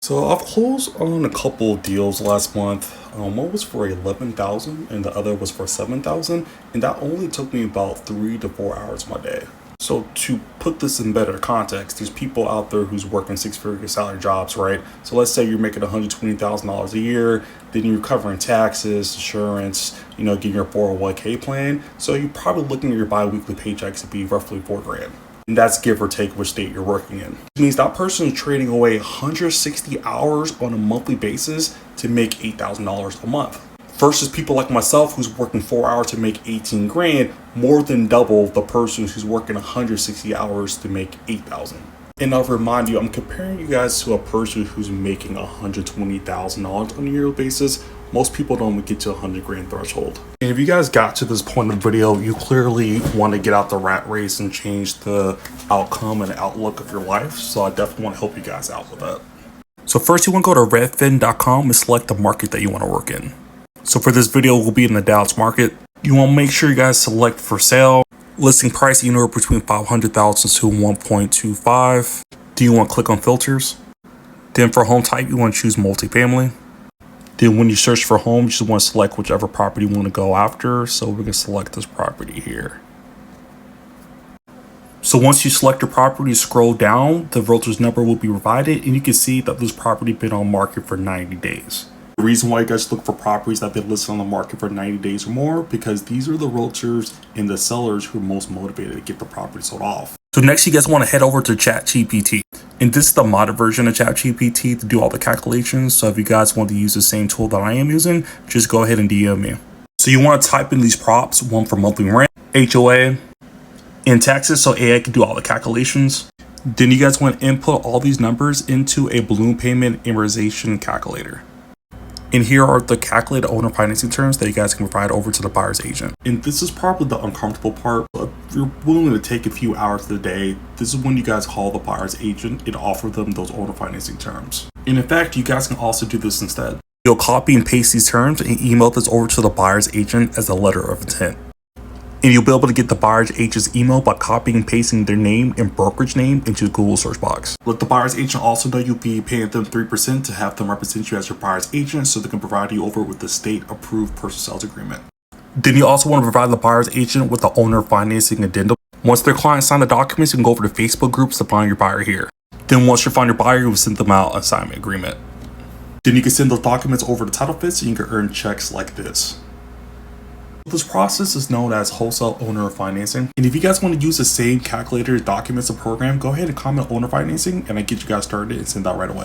So I've closed on a couple of deals last month. One was for 11,000 and the other was for 7,000, and that only took me about 3 to 4 hours of my day. So to put this in better context, there's people out there who's working six-figure salary jobs, right? So let's say you're making $120,000 a year, then you're covering taxes, insurance, getting your 401k plan. So you're probably looking at your bi-weekly paychecks to be roughly 4 grand. And that's give or take which state you're working in. It means that person is trading away 160 hours on a monthly basis to make $8,000 a month. Versus people like myself who's working 4 hours to make 18 grand, more than double the person who's working 160 hours to make 8,000. And I'll remind you, I'm comparing you guys to a person who's making $120,000 on a yearly basis. Most people don't get to 100 grand threshold. And if you guys got to this point in the video, you clearly want to get out the rat race and change the outcome and outlook of your life. So I definitely want to help you guys out with that. So first you want to go to redfin.com and select the market that you want to work in. So for this video, we'll be in the Dallas market. You want to make sure you guys select for sale. Listing price anywhere between 500,000 to 1.25. Do you want to click on filters? Then for home type, you want to choose multifamily. Then when you search for home, you just want to select whichever property you want to go after. So we're going to select this property here. So once you select your property, scroll down, the realtor's number will be provided, and you can see that this property been on market for 90 days. The reason why you guys look for properties that have been listed on the market for 90 days or more, because these are the realtors and the sellers who are most motivated to get the property sold off. So next you guys want to head over to ChatGPT. And this is the modded version of ChatGPT to do all the calculations. So if you guys want to use the same tool that I am using, just go ahead and DM me. So you want to type in these props, one for monthly rent, HOA, and taxes, so AI can do all the calculations. Then you guys want to input all these numbers into a balloon payment amortization calculator. And here are the calculated owner financing terms that you guys can provide over to the buyer's agent. And this is probably the uncomfortable part. If you're willing to take a few hours of the day, this is when you guys call the buyer's agent and offer them those owner financing terms. And in fact, you guys can also do this instead. You'll copy and paste these terms and email this over to the buyer's agent as a letter of intent. And you'll be able to get the buyer's agent's email by copying and pasting their name and brokerage name into the Google search box. Let the buyer's agent also know you'll be paying them 3% to have them represent you as your buyer's agent so they can provide you over with the state-approved personal sales agreement. Then you also want to provide the buyer's agent with the owner financing addendum. Once their client sign the documents, you can go over to Facebook groups to find your buyer here. Then once you find your buyer, you'll send them out an assignment agreement. Then you can send those documents over to Title Fits and you can earn checks like this. This process is known as wholesale owner financing. And if you guys want to use the same calculator, documents, and program, go ahead and comment owner financing and I get you guys started and send that right away.